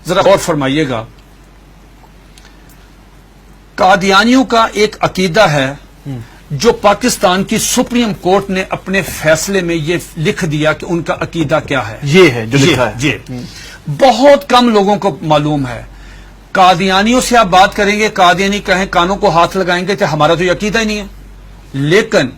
ذرا غور فرمائیے گا. قادیانیوں کا ایک عقیدہ ہے جو پاکستان کی سپریم کورٹ نے اپنے فیصلے میں یہ لکھ دیا کہ ان کا عقیدہ کیا ہے. یہ ہے جو لکھا ہے. جی بہت کم لوگوں کو معلوم ہے. قادیانیوں سے آپ بات کریں گے، قادیانی کہیں کانوں کو ہاتھ لگائیں گے کہ ہمارا تو یہ عقیدہ ہی نہیں ہے. لیکن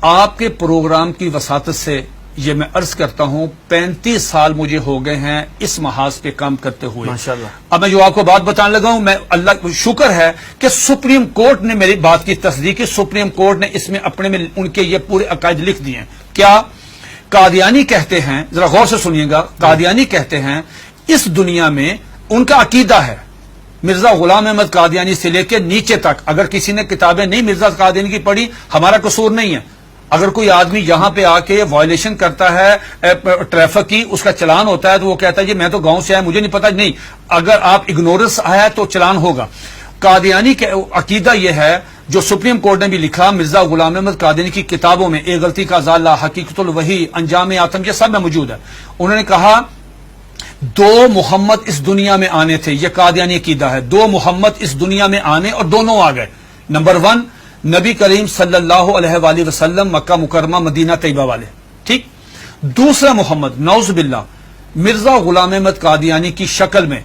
آپ کے پروگرام کی وساطت سے یہ میں عرض کرتا ہوں 35 سال مجھے ہو گئے ہیں اس محاذ پہ کام کرتے ہوئے. ماشاءاللہ. اب میں جو آپ کو بات بتانے لگا ہوں، میں اللہ شکر ہے کہ سپریم کورٹ نے میری بات کی تصدیق کی. سپریم کورٹ نے اس میں اپنے میں ان کے یہ پورے عقائد لکھ دیے ہیں. کیا قادیانی کہتے ہیں، ذرا غور سے سنیے گا، قادیانی کہتے ہیں اس دنیا میں ان کا عقیدہ ہے مرزا غلام احمد قادیانی سے لے کے نیچے تک. اگر کسی نے کتابیں نہیں مرزا قادیانی کی پڑھی، ہمارا قصور نہیں ہے. اگر کوئی آدمی یہاں پہ آ کے وائلیشن کرتا ہے ٹریفک کی، اس کا چلان ہوتا ہے تو وہ کہتا ہے جی میں تو گاؤں سے آیا، مجھے نہیں پتا. نہیں، اگر آپ اگنورنس آیا تو چلان ہوگا. قادیانی کا عقیدہ یہ ہے جو سپریم کورٹ نے بھی لکھا مرزا غلام احمد قادیانی کی کتابوں میں، ایک غلطی کا ازالہ، حقیقت الوحی، انجام آتم، یہ سب میں موجود ہے. انہوں نے کہا 2 محمد اس دنیا میں آنے تھے. یہ قادیانی عقیدہ ہے. 2 محمد اس دنیا میں آنے اور دونوں آ گئے. نمبر 1 نبی کریم صلی اللہ علیہ وآلہ وسلم، مکہ مکرمہ مدینہ طیبہ والے، ٹھیک. دوسرا محمد نعوذ باللہ مرزا غلام احمد قادیانی کی شکل میں،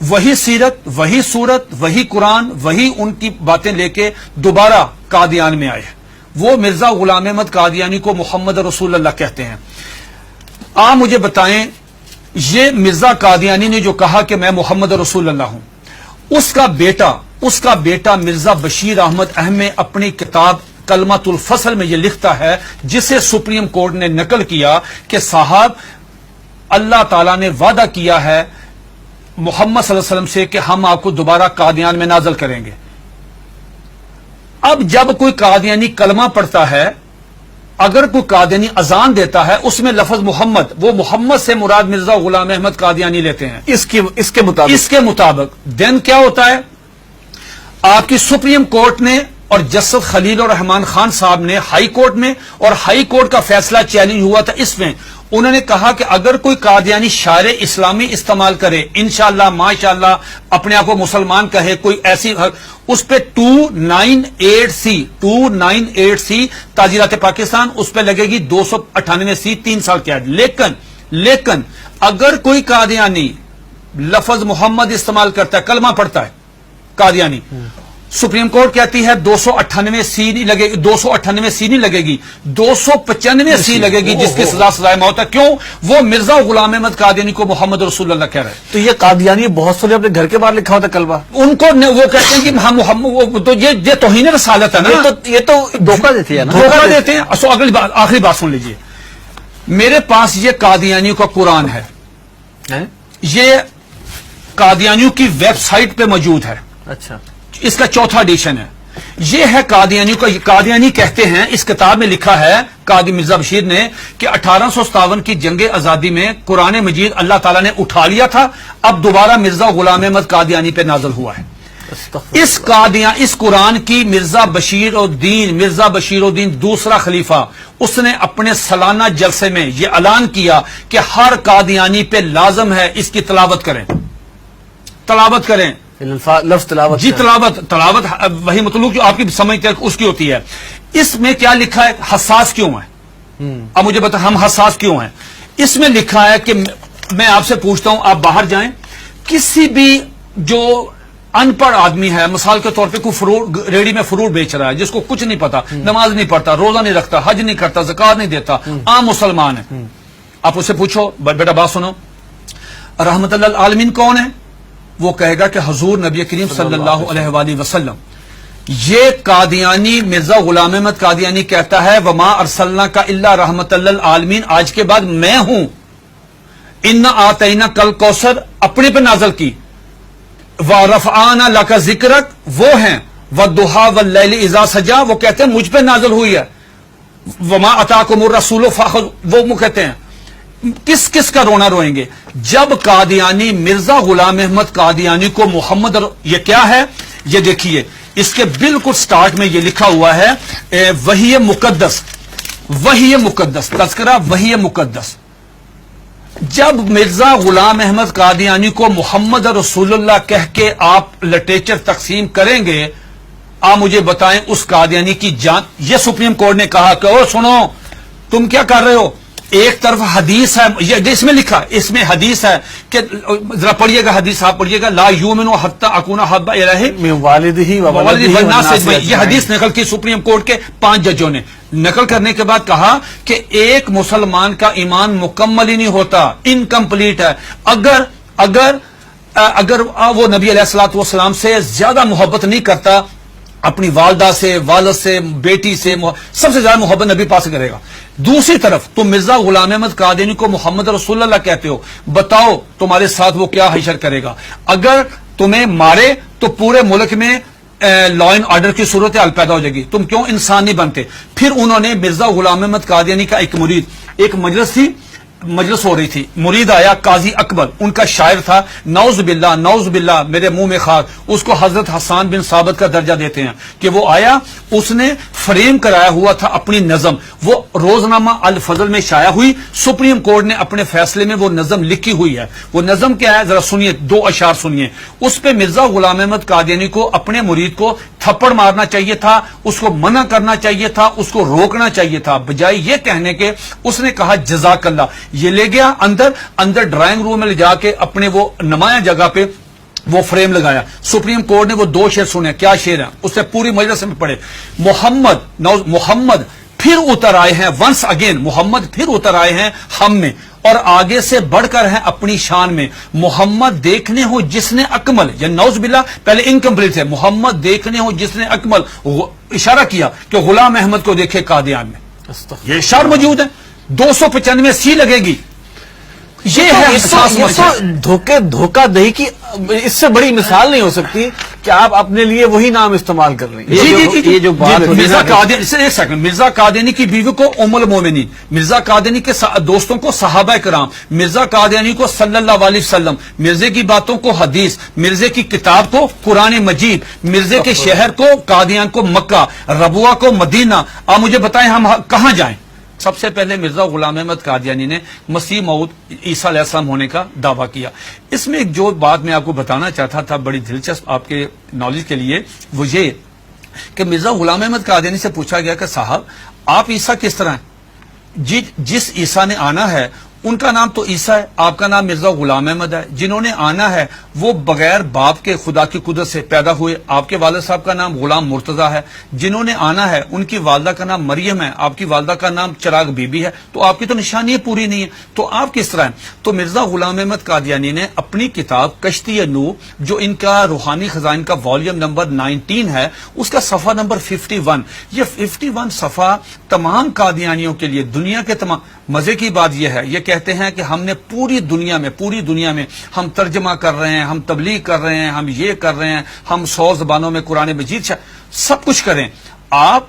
وہی سیرت، وہی صورت، وہی قرآن، وہی ان کی باتیں لے کے دوبارہ قادیان میں آئے. وہ مرزا غلام احمد قادیانی کو محمد رسول اللہ کہتے ہیں. آپ مجھے بتائیں یہ مرزا قادیانی نے جو کہا کہ میں محمد رسول اللہ ہوں، اس کا بیٹا مرزا بشیر احمد احمد اپنی کتاب کلمۃ الفصل میں یہ لکھتا ہے، جسے سپریم کورٹ نے نقل کیا کہ صاحب اللہ تعالیٰ نے وعدہ کیا ہے محمد صلی اللہ علیہ وسلم سے کہ ہم آپ کو دوبارہ قادیان میں نازل کریں گے. اب جب کوئی قادیانی کلمہ پڑھتا ہے، اگر کوئی قادیانی اذان دیتا ہے، اس میں لفظ محمد، وہ محمد سے مراد مرزا غلام احمد قادیانی لیتے ہیں اس کے مطابق دین کیا ہوتا ہے؟ آپ کی سپریم کورٹ نے اور جسٹس خلیل الرحمان خان صاحب نے ہائی کورٹ میں، اور ہائی کورٹ کا فیصلہ چیلنج ہوا تھا اس میں، انہوں نے کہا کہ اگر کوئی قادیانی شعر اسلامی استعمال کرے، انشاءاللہ ماشاءاللہ اپنے آپ کو مسلمان کہے، کوئی ایسی، اس پہ 298C تعزیرات پاکستان، اس پہ لگے گی 298C 3 سال قید. لیکن اگر کوئی قادیانی لفظ محمد استعمال کرتا ہے، کلمہ پڑھتا ہے قادیانی، سپریم کورٹ کہتی ہے 298C نہیں لگے گی، 298C نہیں لگے گی، 295C لگے گی، جس کی سزا سزائے موت ہے. کیوں؟ وہ مرزا غلام احمد قادیانی کو محمد رسول اللہ کہہ رہے ہیں. تو یہ قادیانی بہت سارے اپنے گھر کے باہر لکھا ہوتا کلمہ، ان کو وہ کہتے ہیں کہ ہم محمد، تو یہ توہین رسالت ہے نا. یہ تو دھوکہ دیتے ہیں نا، دھوکہ دیتے ہیں. آخری بات سن لیجئے، میرے پاس یہ قادیانیوں کا قرآن ہے، یہ قادیانیوں کی ویب سائٹ پہ موجود ہے. اچھا، اس کا 4تھا ایڈیشن ہے. یہ ہے قادیانیوں کا. قادیانی کہتے ہیں، اس کتاب میں لکھا ہے قاضی مرزا بشیر نے کہ 1857 کی جنگ آزادی میں قرآن مجید اللہ تعالیٰ نے اٹھا لیا تھا، اب دوبارہ مرزا غلام احمد قادیانی پہ نازل ہوا ہے. اس قرآن کی مرزا بشیر الدین دوسرا خلیفہ، اس نے اپنے سالانہ جلسے میں یہ اعلان کیا کہ ہر قادیانی پہ لازم ہے اس کی تلاوت کریں. لفظ تلاوت، جی تلاوت وہی مطلوب جو آپ کی سمجھ اس کی ہوتی ہے. اس میں کیا لکھا ہے؟ حساس کیوں ہے؟ اب مجھے بتا ہم حساس کیوں ہیں؟ اس میں لکھا ہے کہ میں آپ سے پوچھتا ہوں، آپ باہر جائیں، کسی بھی جو ان پڑھ آدمی ہے، مثال کے طور پہ کوئی ریڑی میں فروٹ بیچ رہا ہے، جس کو کچھ نہیں پتا، نماز نہیں پڑھتا، روزہ نہیں رکھتا، حج نہیں کرتا، زکات نہیں دیتا، عام مسلمان ہے، آپ اسے پوچھو بیٹا بات سنو، رحمت اللہ العالمین کون ہے؟ وہ کہے گا کہ حضور نبی کریم صلی اللہ علیہ وآلہ وسلم. یہ قادیانی مرزا غلام احمد قادیانی کہتا ہے وما ارسلناک الا رحمت للعالمین، آج کے بعد میں ہوں. انا آتینا کل کوثر اپنے پہ نازل کی، ورفعنا لک ذکرک وہ ہیں، والضحی واللیل اذا سجا وہ کہتے ہیں مجھ پہ نازل ہوئی ہے، وما اتاکم الرسول فخذوہ وہ کہتے ہیں. کس کا رونا روئیں گے جب قادیانی مرزا غلام احمد قادیانی کو محمد یہ کیا ہے؟ یہ دیکھیے اس کے بالکل سٹارٹ میں یہ لکھا ہوا ہے وحی مقدس تذکرہ وحی مقدس. جب مرزا غلام احمد قادیانی کو محمد رسول اللہ کہہ کے آپ لٹریچر تقسیم کریں گے، آپ مجھے بتائیں اس قادیانی کی جان. یہ سپریم کورٹ نے کہا کہ او سنو تم کیا کر رہے ہو، ایک طرف حدیث ہے، یہ اس میں لکھا، اس میں حدیث ہے کہ ذرا پڑھیے گا حدیث، آپ پڑھیے گا، لا یؤمن حتی اکون احب الیہ من والدہ و ولدہ والناس والناس اجمعین. یہ حدیث نقل کی سپریم کورٹ کے 5 ججوں نے. نقل کرنے کے بعد کہا کہ ایک مسلمان کا ایمان مکمل ہی نہیں ہوتا، انکمپلیٹ ہے اگر وہ نبی علیہ الصلوۃ والسلام سے زیادہ محبت نہیں کرتا، اپنی والدہ سے، والد سے، بیٹی سے، سب سے زیادہ محبت نبی پاس کرے گا. دوسری طرف تم مرزا غلام احمد قادیانی کو محمد رسول اللہ کہتے ہو، بتاؤ تمہارے ساتھ وہ کیا حشر کرے گا. اگر تمہیں مارے تو پورے ملک میں لا اینڈ آرڈر کی صورتحال پیدا ہو جائے گی، تم کیوں انسان نہیں بنتے. پھر انہوں نے مرزا غلام احمد قادیانی کا ایک مرید، ایک مجلس ہو رہی تھی، مرید آیا قاضی اکبر، ان کا شاعر تھا، نعوذ باللہ میرے منہ میں خاک، اس کو حضرت حسان بن ثابت کا درجہ دیتے ہیں کہ وہ آیا، اس نے فریم کرایا ہوا تھا اپنی نظم، وہ روزنامہ الفضل میں شائع ہوئی. سپریم کورٹ نے اپنے فیصلے میں وہ نظم لکھی ہوئی ہے. وہ نظم کیا ہے ذرا سنیے، 2 اشعار سنیے. اس پہ مرزا غلام احمد قادیانی کو اپنے مرید کو تھپڑ مارنا چاہیے تھا، اس کو منع کرنا چاہیے تھا، اس کو روکنا چاہیے تھا، بجائے یہ کہنے کے اس نے کہا جزاک اللہ. یہ لے گیا اندر ڈرائنگ روم میں لے جا کے اپنے وہ نمایاں جگہ پہ وہ فریم لگایا. سپریم کورٹ نے وہ 2 شعر سنے. کیا شعر ہیں اس سے پوری مجلس میں پڑھے. محمد پھر اتر آئے ہیں، ونس اگین محمد پھر اتر آئے ہیں ہم میں، اور آگے سے بڑھ کر ہیں اپنی شان میں. محمد دیکھنے ہو جس نے اکمل، یا نعوذ باللہ پہلے انکمپلیٹ ہے، محمد دیکھنے ہو جس نے اکمل، اشارہ کیا کہ غلام احمد کو دیکھے قادیان میں. یہ اشعار موجود ہے، 295 سی لگے گی. یہ ہے دھوکہ دہی کی اس سے بڑی مثال نہیں ہو سکتی کہ آپ اپنے لیے وہی نام استعمال کر رہے ہیں. یہ جو بات مرزا قادیانی، ایک سیکنڈ، مرزا قادیانی کی بیوی کو ام المومنین، مرزا قادیانی کے دوستوں کو صحابہ کرام، مرزا قادیانی کو صلی اللہ علیہ وسلم، مرزے کی باتوں کو حدیث، مرزے کی کتاب کو قرآن مجید، مرزے کے شہر کو قادیان کو مکہ، ربوہ کو مدینہ. آپ مجھے بتائیں ہم کہاں جائیں؟ سب سے پہلے مرزا غلام احمد قادیانی نے مسیح موعود عیسیٰ علیہ السلام ہونے کا دعویٰ کیا. اس میں ایک جو بات میں آپ کو بتانا چاہتا تھا بڑی دلچسپ آپ کے نالج کے لیے، وہ یہ کہ مرزا غلام احمد قادیانی سے پوچھا گیا کہ صاحب آپ عیسیٰ کس طرح ہیں؟ جس عیسیٰ نے آنا ہے ان کا نام تو عیسیٰ ہے، آپ کا نام مرزا غلام احمد ہے. جنہوں نے آنا ہے وہ بغیر باپ کے خدا کی قدرت سے پیدا ہوئے، آپ کے والد صاحب کا نام غلام مرتضیٰ ہے. جنہوں نے آنا ہے ان کی والدہ کا نام مریم ہے، آپ کی والدہ کا نام چراغ بی بی ہے. تو آپ کی تو نشانی پوری نہیں ہے، تو آپ کس طرح ہیں؟ تو مرزا غلام احمد قادیانی نے اپنی کتاب کشتی نوح، جو ان کا روحانی خزائن کا والیوم نمبر 19 ہے، اس کا صفحہ نمبر 51، یہ 51 صفحہ تمام قادیانیوں کے لیے، دنیا کے تمام. مزے کی بات یہ ہے، یہ کہتے ہیں کہ ہم نے پوری دنیا میں ہم ترجمہ کر رہے ہیں، ہم تبلیغ کر رہے ہیں، ہم یہ کر رہے ہیں، ہم 100 زبانوں میں قرآن مجید سب کچھ کریں. آپ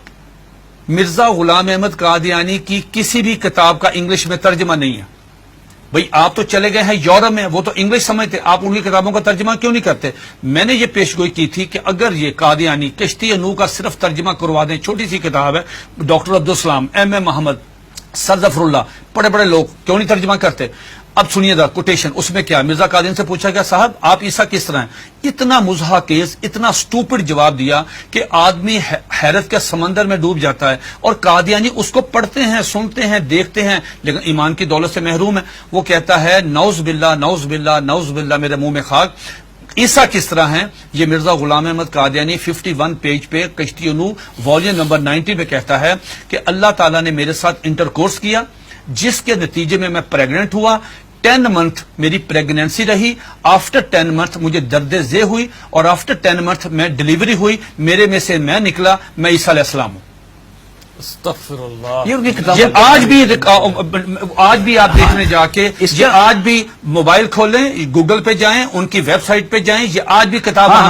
مرزا غلام احمد قادیانی کی کسی بھی کتاب کا انگلش میں ترجمہ نہیں ہے. بھئی آپ تو چلے گئے ہیں یورپ میں، وہ تو انگلش سمجھتے، آپ ان کی کتابوں کا ترجمہ کیوں نہیں کرتے؟ میں نے یہ پیشگوئی کی تھی کہ اگر یہ قادیانی کشتی نوح کا صرف ترجمہ کروا دیں، چھوٹی سی کتاب ہے، ڈاکٹر عبدالسلام، ایم محمد، سر ظفر اللہ، بڑے لوگ کیوں نہیں ترجمہ کرتے؟ اب سنیے دا کوٹیشن، اس میں کیا مرزا قادیانی سے پوچھا گیا صاحب آپ عیسیٰ کس طرح ہیں؟ اتنا مضحکیز، اتنا سٹوپڈ جواب دیا کہ آدمی حیرت کے سمندر میں ڈوب جاتا ہے. اور قادیانی اس کو پڑھتے ہیں، سنتے ہیں، دیکھتے ہیں، لیکن ایمان کی دولت سے محروم ہے. وہ کہتا ہے نعوذ باللہ میرے منہ میں خاک، عیسیٰ کس طرح ہیں؟ یہ مرزا غلام احمد قادیانی 51 پیج پہ کشتی نوح والیوم نمبر 90 میں کہتا ہے کہ اللہ تعالیٰ نے میرے ساتھ انٹرکورس کیا، جس کے نتیجے میں پریگننٹ ہوا. 10 منتھ میری پریگنینسی رہی، آفٹر 10 منتھ مجھے درد ذیل ہوئی، اور آفٹر 10 منتھ میں ڈیلیوری ہوئی، میرے میں سے میں نکلا، میں عیسیٰ علیہ السلام ہوں. استغفر اللہ. یہ آج بھی آپ دیکھنے جا کے، یہ آج بھی موبائل کھولیں، گوگل پہ جائیں، ان کی ویب سائٹ پہ جائیں، یہ آج بھی کتاب